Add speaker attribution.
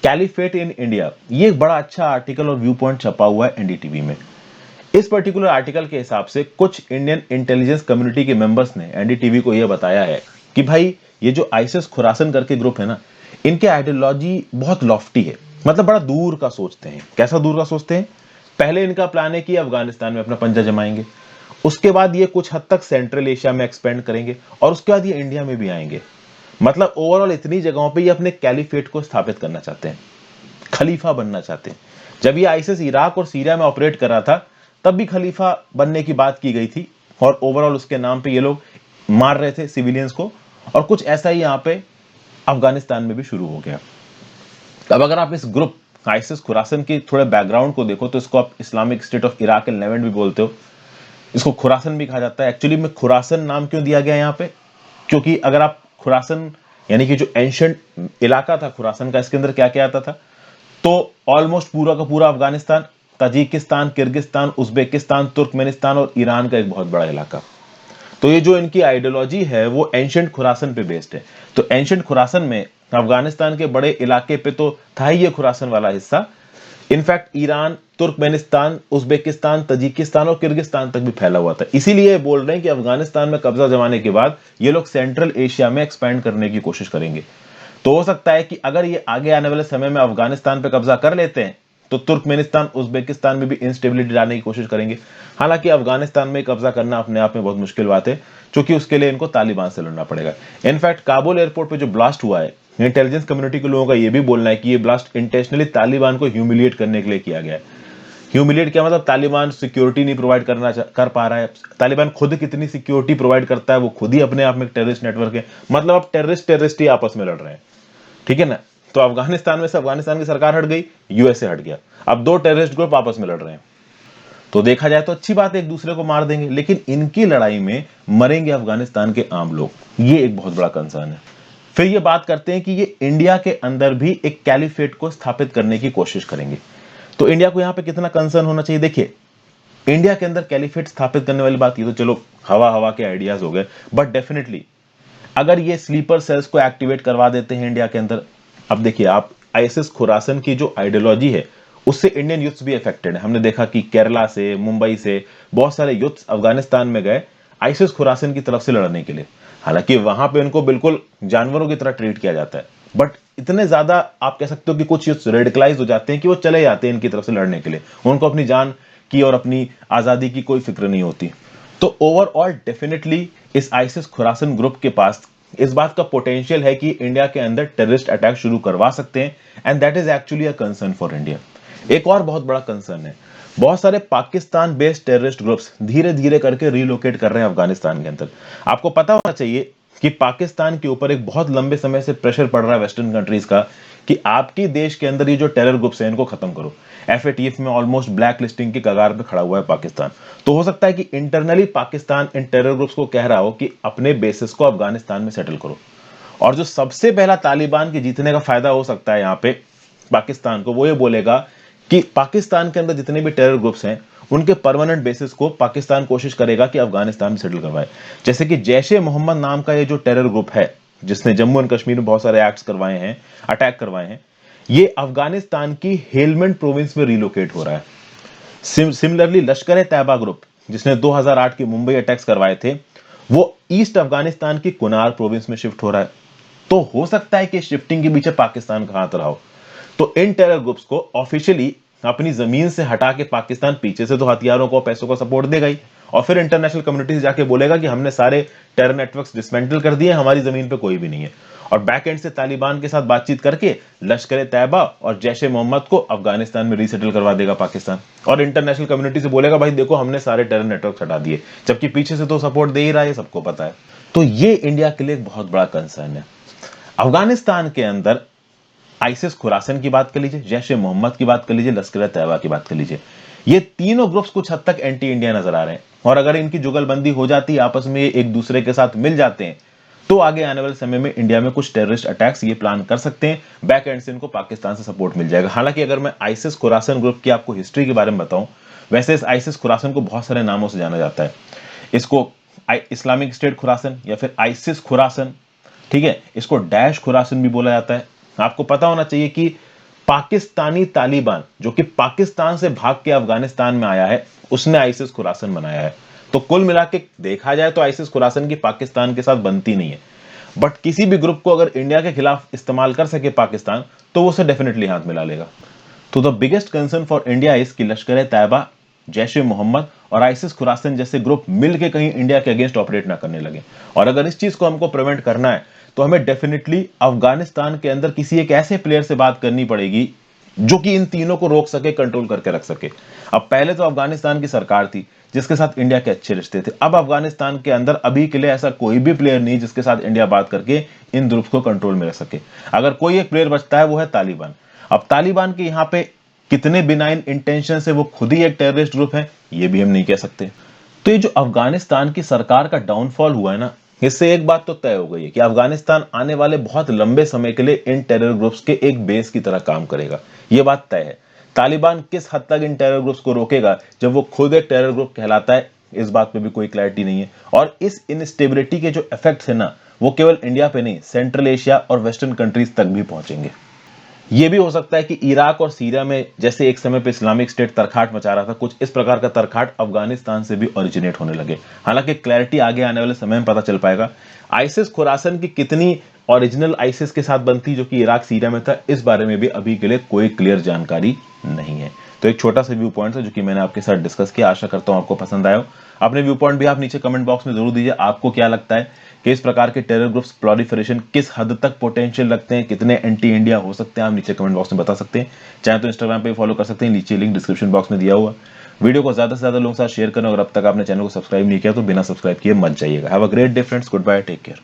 Speaker 1: Caliphate in India, ये एक बड़ा अच्छा आर्टिकल और व्यू पॉइंट छपा हुआ है एनडीटीवी में। इस पर्टिकुलर आर्टिकल के हिसाब से कुछ इंडियन इंटेलिजेंस कम्युनिटी के मेंबर्स ने एनडीटीवी को यह बताया है कि भाई ये जो आइसिस खुरासन करके ग्रुप है ना, इनके आइडियोलॉजी बहुत लॉफ्टी है, मतलब बड़ा दूर का सोचते हैं। कैसा दूर का सोचते हैं? पहले इनका प्लान है कि अफगानिस्तान में अपना पंजा जमाएंगे, उसके बाद ये कुछ हद तक सेंट्रल एशिया में एक्सपेंड करेंगे और उसके बाद ये इंडिया में भी आएंगे। मतलब ओवरऑल इतनी जगहों पे ये अपने कैलिफेट को स्थापित करना चाहते हैं, खलीफा बनना चाहते हैं। जब ये आईसिस इराक और सीरिया में ऑपरेट कर रहा था तब भी खलीफा बनने की बात की गई थी और ओवरऑल उसके नाम पे ये लोग मार रहे थे सिविलियंस को, और कुछ ऐसा ही यहां पे अफगानिस्तान में भी शुरू हो गया। अब अगर आप इस ग्रुप आइसिस खुरासन की थोड़े बैकग्राउंड को देखो तो इसको आप Islamic state of Iraq and Levant भी बोलते हो, इसको खुरासन भी कहा जाता है। एक्चुअली में खुरासन नाम क्यों दिया गया यहाँ पे? क्योंकि अगर आप खुरासन यानी कि जो एंशिएंट इलाका था खुरासन का, इसके अंदर क्या क्या आता था? तो ऑलमोस्ट पूरा का पूरा Afghanistan, Tajikistan, Kyrgyzstan, Uzbekistan, Turkmenistan और ईरान का एक बहुत बड़ा इलाका। तो ये जो इनकी आइडियोलॉजी है वो एंशिएंट खुरासन पे बेस्ड है। तो एंशिएंट खुरासन में अफगानिस्तान के बड़े इलाके पे तो था ही ये खुरासन वाला हिस्सा, in fact Iran, Turkmenistan, Uzbekistan, Tajikistan और किर्गिस्तान तक भी फैला हुआ था। इसीलिए बोल रहे हैं कि अफगानिस्तान में कब्जा जमाने के बाद ये लोग सेंट्रल एशिया में एक्सपैंड करने की कोशिश करेंगे। तो हो सकता है कि अगर ये आगे आने वाले समय में अफगानिस्तान पे कब्जा कर लेते हैं तो तुर्कमेनिस्तान, उज्बेकिस्तान में भी इंस्टेबिलिटी लाने की कोशिश करेंगे। हालांकि अफगानिस्तान में कब्जा करना अपने आप में बहुत मुश्किल बात है, क्योंकि उसके लिए इनको तालिबान से लड़ना पड़ेगा। इनफैक्ट काबुल एयरपोर्ट पे जो ब्लास्ट हुआ है, इंटेलिजेंस कम्युनिटी के लोगों का यह भी बोलना है कि ये ब्लास्ट इंटेंशनली तालिबान को ह्यूमिलिएट करने के लिए किया गया है। ह्यूमिलिएट क्या मतलब? तालिबान सिक्योरिटी नहीं प्रोवाइड कर पा रहा है। तालिबान खुद कितनी सिक्योरिटी प्रोवाइड करता है, वो खुद ही अपने आप में एक टेररिस्ट नेटवर्क है। मतलब अब टेररिस्ट ही आपस में लड़ रहे हैं, ठीक है ना? तो अफगानिस्तान में से अफगानिस्तान की सरकार हट गई, यूएसए हट गया, अब दो टेररिस्ट ग्रुप आपस में लड़ रहे हैं। तो देखा जाए तो अच्छी बात है, एक दूसरे को मार देंगे, लेकिन इनकी लड़ाई में मरेंगे अफगानिस्तान के आम लोग, ये एक बहुत बड़ा कंसर्न है। फिर ये बात करते हैं कि ये इंडिया के अंदर भी एक कैलिफेट को स्थापित करने की कोशिश करेंगे। तो इंडिया को यहां पे कितना कंसर्न होना चाहिए? देखिए, इंडिया के अंदर कैलिफेट स्थापित करने वाली बात, ये तो चलो हवा हवा के आइडियाज हो गए, बट डेफिनेटली अगर ये स्लीपर सेल्स को एक्टिवेट करवा देते हैं इंडिया के अंदर। अब देखिए, आप आईएसएस खुरासन की जो आइडियोलॉजी है उससे इंडियन यूथ्स भी अफेक्टेड है। हमने देखा कि केरला से, मुंबई से बहुत सारे यूथ्स अफगानिस्तान में गए आईएसएस खुरासन की तरफ से लड़ने के लिए। हालांकि वहां पे उनको बिल्कुल जानवरों की तरह ट्रीट किया जाता है, बट इतने ज्यादा आप कह सकते हो कि कुछ यूथ्स रेडिकलाइज हो जाते हैं कि वो चले जाते हैं इनकी तरफ से लड़ने के लिए। उनको अपनी जान की और अपनी आजादी की कोई फिक्र नहीं होती। तो ओवरऑल डेफिनेटली इस आईसिस खुरासन ग्रुप के पास इस बात का पोटेंशियल है कि इंडिया के अंदर टेररिस्ट अटैक शुरू करवा सकते हैं, and that is actually a concern for India. एक और बहुत बड़ा कंसर्न है, बहुत सारे पाकिस्तान बेस्ड टेररिस्ट ग्रुप्स धीरे धीरे करके रिलोकेट कर रहे हैं अफगानिस्तान के अंदर। आपको पता होना चाहिए कि पाकिस्तान के ऊपर एक बहुत लंबे समय से प्रेशर पड़ रहा है वेस्टर्न कंट्रीज का कि आपकी देश के अंदर ये जो टेरर ग्रुप्स हैं इनको खत्म करो। एफएटीएफ में ऑलमोस्ट ब्लैक लिस्टिंग की कगार पे खड़ा हुआ है पाकिस्तान। तो हो सकता है कि इंटरनली पाकिस्तान इन टेरर ग्रुप्स को कह रहा हो कि अपने बेसिस को अफगानिस्तान में सेटल करो। और जो सबसे पहला तालिबान के जीतने का फायदा हो सकता है यहाँ पे पाकिस्तान को, वो ये बोलेगा कि पाकिस्तान के अंदर जितने भी टेरर ग्रुप्स हैं उनके परमानेंट बेसिस को पाकिस्तान कोशिश करेगा कि अफगानिस्तान में सेटल करवाए। जैसे कि जैश ए मोहम्मद नाम का ये जो टेरर ग्रुप है जिसने जम्मू एंड कश्मीर में बहुत सारे एक्ट्स करवाए हैं, अटैक करवाए हैं, ये अफगानिस्तान की हेलमंड प्रोविंस में रिलोकेट हो रहा है। सिमिलरली लश्कर ए तैयबा ग्रुप जिसने 2008 के मुंबई अटैक्स करवाए थे, वो ईस्ट अफगानिस्तान की कुनार प्रोविंस में शिफ्ट हो रहा है। तो हो सकता है कि शिफ्टिंग के पीछे पाकिस्तान का हाथ रहा हो। तो इन टेरर ग्रुप्स को ऑफिशियली अपनी जमीन से हटा के पाकिस्तान पीछे से तो हथियारों को, पैसों को सपोर्ट देगा ही, और फिर इंटरनेशनल कम्युनिटी से जाके बोलेगा कि हमने सारे टेरर नेटवर्क्स डिसमेंटल कर दिए, हमारी जमीन पे कोई भी नहीं है। और बैक एंड से तालिबान के साथ बातचीत करके लश्कर ए तैयबा और जैश ए मोहम्मद को अफगानिस्तान में रीसेटल करवा देगा पाकिस्तान, और इंटरनेशनल कम्युनिटी से बोलेगा भाई देखो हमने सारे टेरर नेटवर्क हटा दिए, जबकि पीछे से तो सपोर्ट दे ही रहा है, सबको पता है। तो ये इंडिया के लिए एक बहुत बड़ा कंसर्न है। अफगानिस्तान के अंदर आइसिस खुरासन की बात कर लीजिए, जैश ए मोहम्मद की बात कर लीजिए, लश्कर ए तैयबा की बात कर लीजिए, ये तीनों ग्रुप्स कुछ हद तक एंटी इंडिया नजर आ रहे हैं। और अगर इनकी जुगलबंदी हो जाती है, आपस में एक दूसरे के साथ मिल जाते हैं, तो आगे आने वाले समय में इंडिया में कुछ टेररिस्ट अटैक्स ये प्लान कर सकते हैं। बैक एंड से इनको पाकिस्तान से सपोर्ट मिल जाएगा। हालांकि अगर मैं आइसिस खुरासन ग्रुप की आपको हिस्ट्री के बारे में बताऊं, वैसे इस आइसिस खुरासन को बहुत सारे नामों से जाना जाता है। इसको इस्लामिक स्टेट खुरासन या फिर आइसिस खुरासन, ठीक है, इसको डैश खुरासन भी बोला जाता है। आपको पता होना चाहिए कि पाकिस्तानी तालिबान जो कि पाकिस्तान से भाग के अफगानिस्तान में आया है, उसने आईसिस खुरासन बनाया है। तो कुल मिला के देखा जाए तो आईसिस खुरासन की पाकिस्तान के साथ बनती नहीं है, बट किसी भी ग्रुप को अगर इंडिया के खिलाफ इस्तेमाल कर सके पाकिस्तान, तो वो उसे डेफिनेटली हाथ मिला लेगा। तो the biggest concern for India is कि लश्कर ए तैयबा, जैश ए मोहम्मद और आईसिस खुरासन जैसे ग्रुप मिलके कहीं इंडिया के अगेंस्ट ऑपरेट ना करने लगे। और अगर इस चीज को हमको प्रिवेंट करना है तो हमें डेफिनेटली अफगानिस्तान के अंदर किसी एक ऐसे प्लेयर से बात करनी पड़ेगी जो कि इन तीनों को रोक सके, कंट्रोल करके रख सके। अब पहले तो अफगानिस्तान की सरकार थी जिसके साथ इंडिया के अच्छे रिश्ते थे। अब अफगानिस्तान के अंदर अभी के लिए ऐसा कोई भी प्लेयर नहीं जिसके साथ इंडिया बात करके इन ग्रुप्स को कंट्रोल में रख सके। अगर कोई एक प्लेयर बचता है वो है तालिबान। अब तालिबान के यहाँ पे कितने बिनाइन इंटेंशन से वो खुद ही एक टेररिस्ट ग्रुप है, ये भी हम नहीं कह सकते। तो ये जो अफगानिस्तान की सरकार का डाउनफॉल हुआ है ना, इससे एक बात तो तय हो गई है कि अफगानिस्तान आने वाले बहुत लंबे समय के लिए इन टेरर ग्रुप्स के एक बेस की तरह काम करेगा, ये बात तय है। तालिबान किस हद तक इन टेरर ग्रुप्स को रोकेगा जब वो खुद एक टेरर ग्रुप कहलाता है, इस बात पे भी कोई क्लैरिटी नहीं है। और इस इनस्टेबिलिटी के जो इफेक्ट्स है ना, वो केवल इंडिया पे नहीं, सेंट्रल एशिया और वेस्टर्न कंट्रीज तक भी पहुंचेंगे। ये भी हो सकता है कि इराक और सीरिया में जैसे एक समय पे इस्लामिक स्टेट तरखाट मचा रहा था, कुछ इस प्रकार का तरखाट अफगानिस्तान से भी ओरिजिनेट होने लगे। हालांकि क्लैरिटी आगे आने वाले समय में पता चल पाएगा। आईसिस खुरासन की कितनी ओरिजिनल आईसिस के साथ बनती जो कि इराक सीरिया में था, इस बारे में भी अभी के लिए कोई क्लियर जानकारी नहीं है। तो एक छोटा सा व्यू पॉइंट था जो कि मैंने आपके साथ डिस्कस किया। आशा करता हूं आपको पसंद आया हो। अपने व्यू पॉइंट भी आप नीचे कमेंट बॉक्स में जरूर दीजिए। आपको क्या लगता है कि इस प्रकार के टेरर ग्रुप्स प्रोलिफरेशन किस हद तक पोटेंशियल रखते हैं, कितने एंटी इंडिया हो सकते हैं, आप नीचे कमेंट बॉक्स में बता सकते हैं। चाहे तो इंस्टाग्राम पे फॉलो कर सकते हैं, नीचे लिंक डिस्क्रिप्शन बॉक्स में दिया हुआ। वीडियो को ज्यादा से ज्यादा लोगों के साथ शेयर करें। और अब तक आपने चैनल को सब्सक्राइब नहीं किया तो बिना सब्सक्राइब किए मत जाइएगा। Have a great day friends, goodbye, take care.